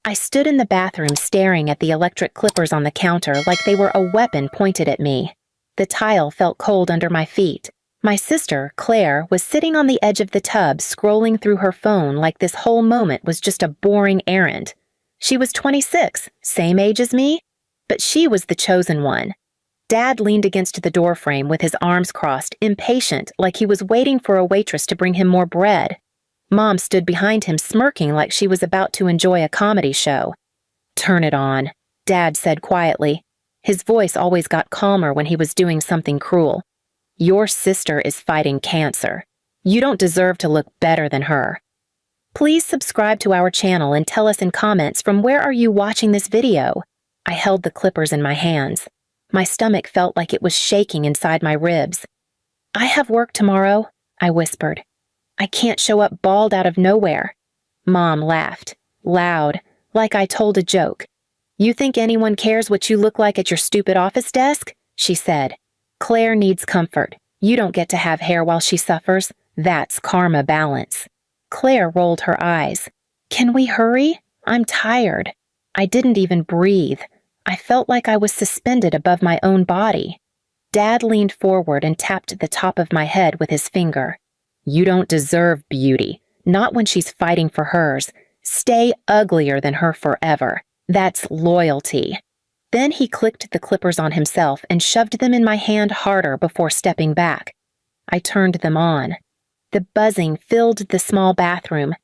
I stood in the bathroom staring at the electric clippers on the counter like they were a weapon pointed at me. The tile felt cold under my feet. My sister, Claire, was sitting on the edge of the tub scrolling through her phone like this whole moment was just a boring errand. She was 26, same age as me, but she was the chosen one. Dad leaned against the doorframe with his arms crossed, impatient, like he was waiting for a waitress to bring him more bread. Mom stood behind him smirking like she was about to enjoy a comedy show. "Turn it on," Dad said quietly. His voice always got calmer when he was doing something cruel. "Your sister is fighting cancer. You don't deserve to look better than her." Please subscribe to our channel and tell us in comments from where are you watching this video. I held the clippers in my hands. My stomach felt like it was shaking inside my ribs. "I have work tomorrow," I whispered. "I can't show up bald out of nowhere." Mom laughed, loud, like I told a joke. "You think anyone cares what you look like at your stupid office desk?" she said. "Claire needs comfort. You don't get to have hair while she suffers. That's karma balance." Claire rolled her eyes. "Can we hurry? I'm tired." I didn't even breathe. I felt like I was suspended above my own body. Dad leaned forward and tapped the top of my head with his finger. "You don't deserve beauty, not when she's fighting for hers. Stay uglier than her forever. That's loyalty." Then he clicked the clippers on himself and shoved them in my hand harder before stepping back. I turned them on. The buzzing filled the small bathroom.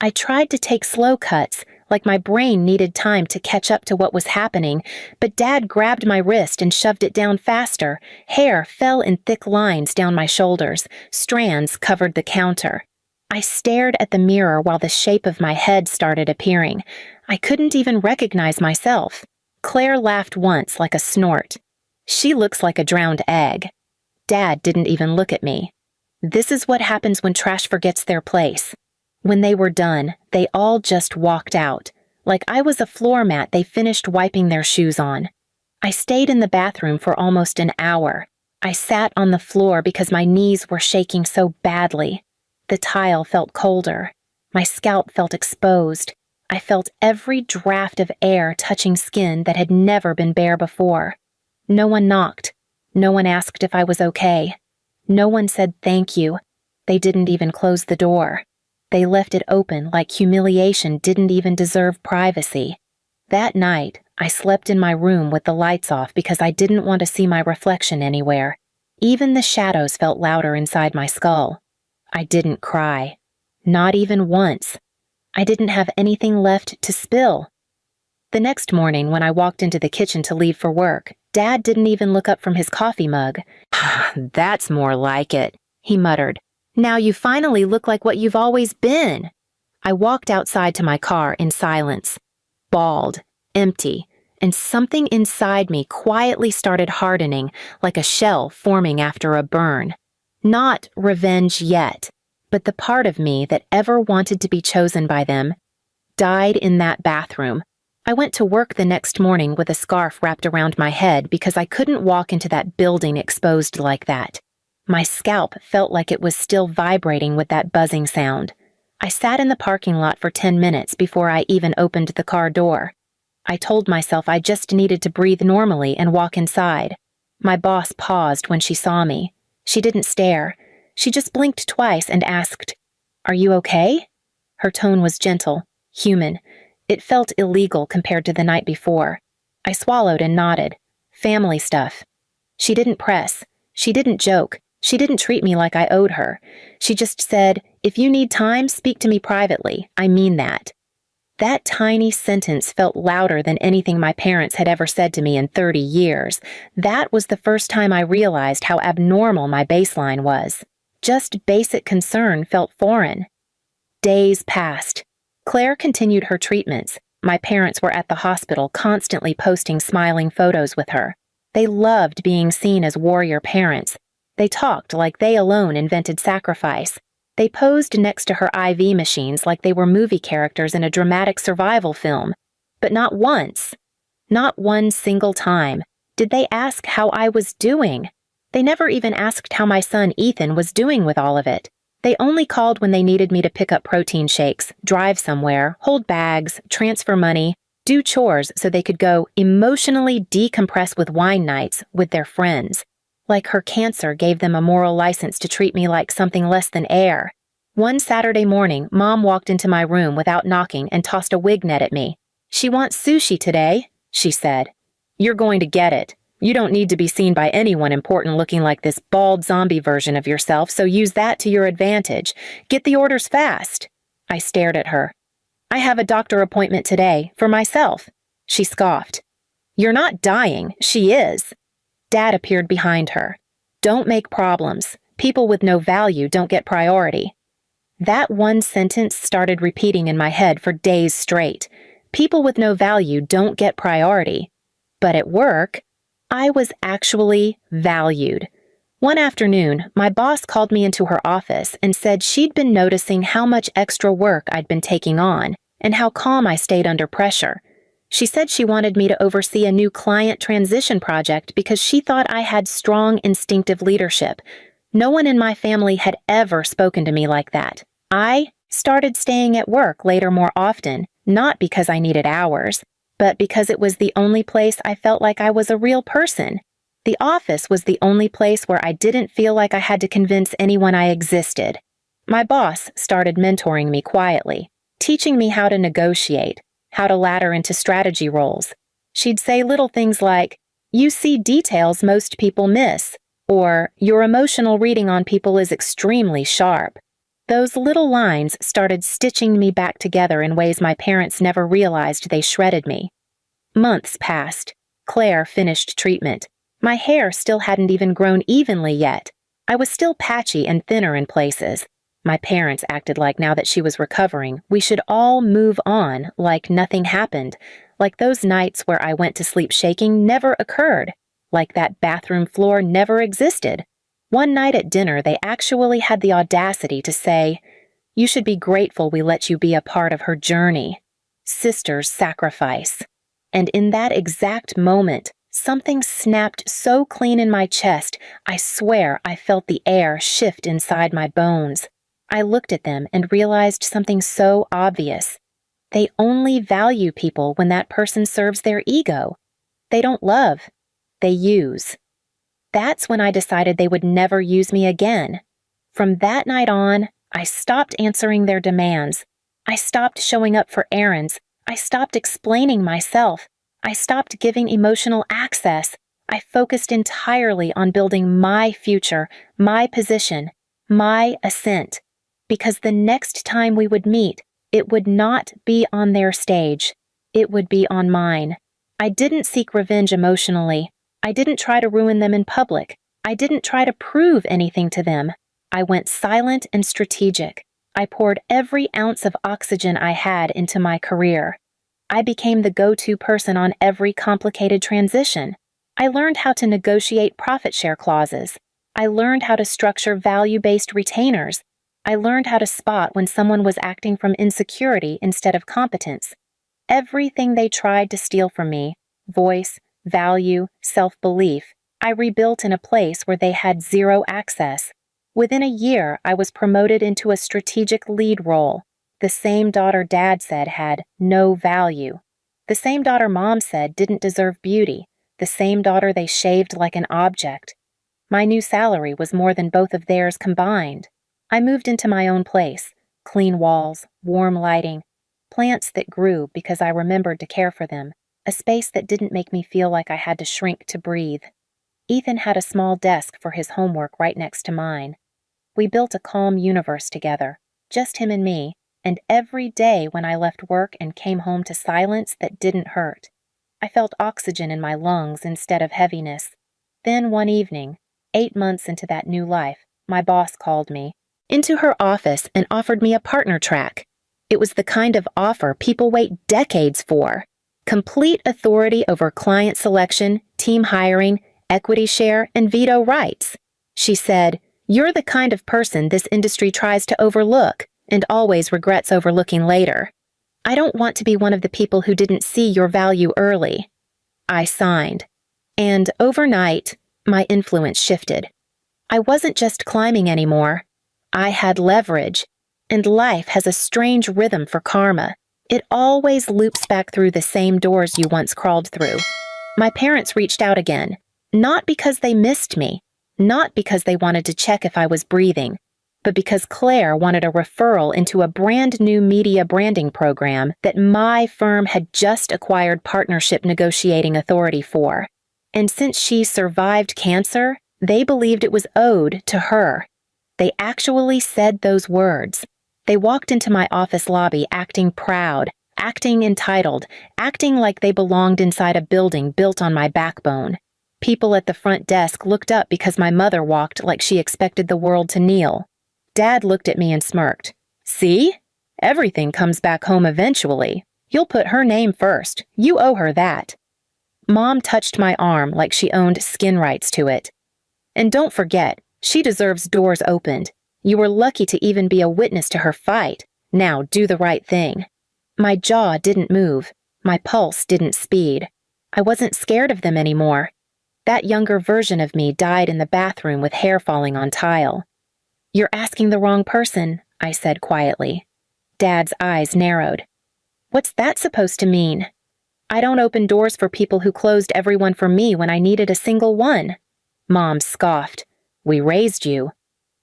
I tried to take slow cuts, like my brain needed time to catch up to what was happening, but Dad grabbed my wrist and shoved it down faster. Hair fell in thick lines down my shoulders. Strands covered the counter. I stared at the mirror while the shape of my head started appearing. I couldn't even recognize myself. Claire laughed once like a snort. "She looks like a drowned egg." Dad didn't even look at me. This is what happens when trash forgets their place. When they were done, they all just walked out, like I was a floor mat they finished wiping their shoes on. I stayed in the bathroom for almost an hour. I sat on the floor because my knees were shaking so badly. The tile felt colder. My scalp felt exposed. I felt every draft of air touching skin that had never been bare before. No one knocked. No one asked if I was okay. No one said thank you. They didn't even close the door. They left it open like humiliation didn't even deserve privacy. That night, I slept in my room with the lights off because I didn't want to see my reflection anywhere. Even the shadows felt louder inside my skull. I didn't cry. Not even once. I didn't have anything left to spill. The next morning, when I walked into the kitchen to leave for work, Dad didn't even look up from his coffee mug. "That's more like it," he muttered. "Now you finally look like what you've always been." I walked outside to my car in silence. Bald, empty, and something inside me quietly started hardening like a shell forming after a burn. Not revenge yet, but the part of me that ever wanted to be chosen by them died in that bathroom. I went to work the next morning with a scarf wrapped around my head because I couldn't walk into that building exposed like that. My scalp felt like it was still vibrating with that buzzing sound. I sat in the parking lot for 10 minutes before I even opened the car door. I told myself I just needed to breathe normally and walk inside. My boss paused when she saw me. She didn't stare. She just blinked twice and asked, "Are you okay?" Her tone was gentle, human. It felt illegal compared to the night before. I swallowed and nodded. Family stuff. She didn't press. She didn't joke. She didn't treat me like I owed her. She just said, "If you need time, speak to me privately. I mean that." That tiny sentence felt louder than anything my parents had ever said to me in 30 years. That was the first time I realized how abnormal my baseline was. Just basic concern felt foreign. Days passed. Claire continued her treatments. My parents were at the hospital constantly posting smiling photos with her. They loved being seen as warrior parents. They talked like they alone invented sacrifice. They posed next to her IV machines like they were movie characters in a dramatic survival film. But not once, not one single time, did they ask how I was doing. They never even asked how my son Ethan was doing with all of it. They only called when they needed me to pick up protein shakes, drive somewhere, hold bags, transfer money, do chores so they could go emotionally decompress with wine nights with their friends. Like her cancer gave them a moral license to treat me like something less than air. One Saturday morning, Mom walked into my room without knocking and tossed a wig net at me. "She wants sushi today," she said. "You're going to get it. You don't need to be seen by anyone important looking like this bald zombie version of yourself, so use that to your advantage. Get the orders fast." I stared at her. "I have a doctor appointment today, for myself." She scoffed. "You're not dying. She is." Dad appeared behind her. "Don't make problems. People with no value don't get priority." That one sentence started repeating in my head for days straight. People with no value don't get priority. But at work, I was actually valued. One afternoon, my boss called me into her office and said she'd been noticing how much extra work I'd been taking on and how calm I stayed under pressure. She said she wanted me to oversee a new client transition project because she thought I had strong instinctive leadership. No one in my family had ever spoken to me like that. I started staying at work later more often, not because I needed hours, but because it was the only place I felt like I was a real person. The office was the only place where I didn't feel like I had to convince anyone I existed. My boss started mentoring me quietly, teaching me how to negotiate, how to ladder into strategy roles. She'd say little things like, "You see details most people miss," or "Your emotional reading on people is extremely sharp." Those little lines started stitching me back together in ways my parents never realized they shredded me. Months passed. Claire finished treatment. My hair still hadn't even grown evenly yet. I was still patchy and thinner in places. My parents acted like now that she was recovering, we should all move on like nothing happened, like those nights where I went to sleep shaking never occurred, like that bathroom floor never existed. One night at dinner, they actually had the audacity to say, "You should be grateful we let you be a part of her journey." Sister's sacrifice. And in that exact moment, something snapped so clean in my chest, I swear I felt the air shift inside my bones. I looked at them and realized something so obvious. They only value people when that person serves their ego. They don't love. They use. That's when I decided they would never use me again. From that night on, I stopped answering their demands. I stopped showing up for errands. I stopped explaining myself. I stopped giving emotional access. I focused entirely on building my future, my position, my ascent. Because the next time we would meet, it would not be on their stage. It would be on mine. I didn't seek revenge emotionally. I didn't try to ruin them in public. I didn't try to prove anything to them. I went silent and strategic. I poured every ounce of oxygen I had into my career. I became the go-to person on every complicated transition. I learned how to negotiate profit share clauses. I learned how to structure value-based retainers. I learned how to spot when someone was acting from insecurity instead of competence. Everything they tried to steal from me, voice, value, self-belief, I rebuilt in a place where they had zero access. Within a year, I was promoted into a strategic lead role. The same daughter Dad said had no value. The same daughter Mom said didn't deserve beauty. The same daughter they shaved like an object. My new salary was more than both of theirs combined. I moved into my own place. Clean walls, warm lighting, plants that grew because I remembered to care for them, a space that didn't make me feel like I had to shrink to breathe. Ethan had a small desk for his homework right next to mine. We built a calm universe together, just him and me, and every day when I left work and came home to silence that didn't hurt. I felt oxygen in my lungs instead of heaviness. Then one evening, 8 months into that new life, my boss called me into her office and offered me a partner track. It was the kind of offer people wait decades for. Complete authority over client selection, team hiring, equity share, and veto rights. She said, "You're the kind of person this industry tries to overlook and always regrets overlooking later. I don't want to be one of the people who didn't see your value early." I signed. And overnight, my influence shifted. I wasn't just climbing anymore. I had leverage. And life has a strange rhythm for karma. It always loops back through the same doors you once crawled through. My parents reached out again, not because they missed me, not because they wanted to check if I was breathing, but because Claire wanted a referral into a brand new media branding program that my firm had just acquired partnership negotiating authority for. And since she survived cancer, they believed it was owed to her. They actually said those words. They walked into my office lobby acting proud, acting entitled, acting like they belonged inside a building built on my backbone. People at the front desk looked up because my mother walked like she expected the world to kneel. Dad looked at me and smirked. See? Everything comes back home eventually. You'll put her name first. You owe her that. Mom touched my arm like she owned skin rights to it. And don't forget, she deserves doors opened. You were lucky to even be a witness to her fight. Now do the right thing. My jaw didn't move. My pulse didn't speed. I wasn't scared of them anymore. That younger version of me died in the bathroom with hair falling on tile. You're asking the wrong person, I said quietly. Dad's eyes narrowed. What's that supposed to mean? I don't open doors for people who closed every one for me when I needed a single one. Mom scoffed. We raised you.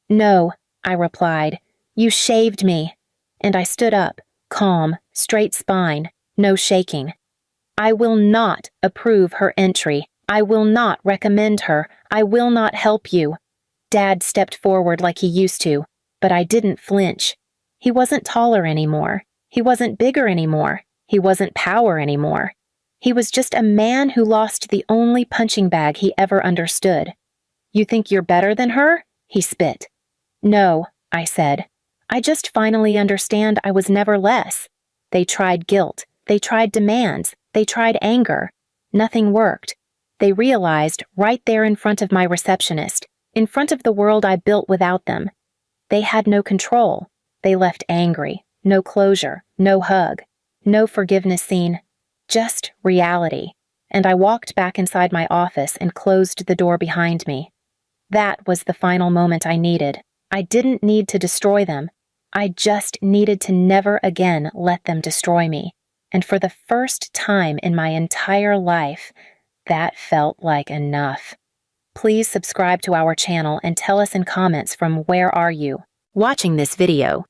No, I replied. You shaved me. And I stood up, calm, straight spine, no shaking. I will not approve her entry. I will not recommend her. I will not help you. Dad stepped forward like he used to, but I didn't flinch. He wasn't taller anymore. He wasn't bigger anymore. He wasn't power anymore. He was just a man who lost the only punching bag he ever understood. You think you're better than her? He spit. No, I said. I just finally understand I was never less. They tried guilt. They tried demands. They tried anger. Nothing worked. They realized right there in front of my receptionist, in front of the world I built without them. They had no control. They left angry. No closure. No hug. No forgiveness scene. Just reality. And I walked back inside my office and closed the door behind me. That was the final moment I needed. I didn't need to destroy them. I just needed to never again let them destroy me. And for the first time in my entire life, that felt like enough. Please subscribe to our channel and tell us in comments from where are you watching this video.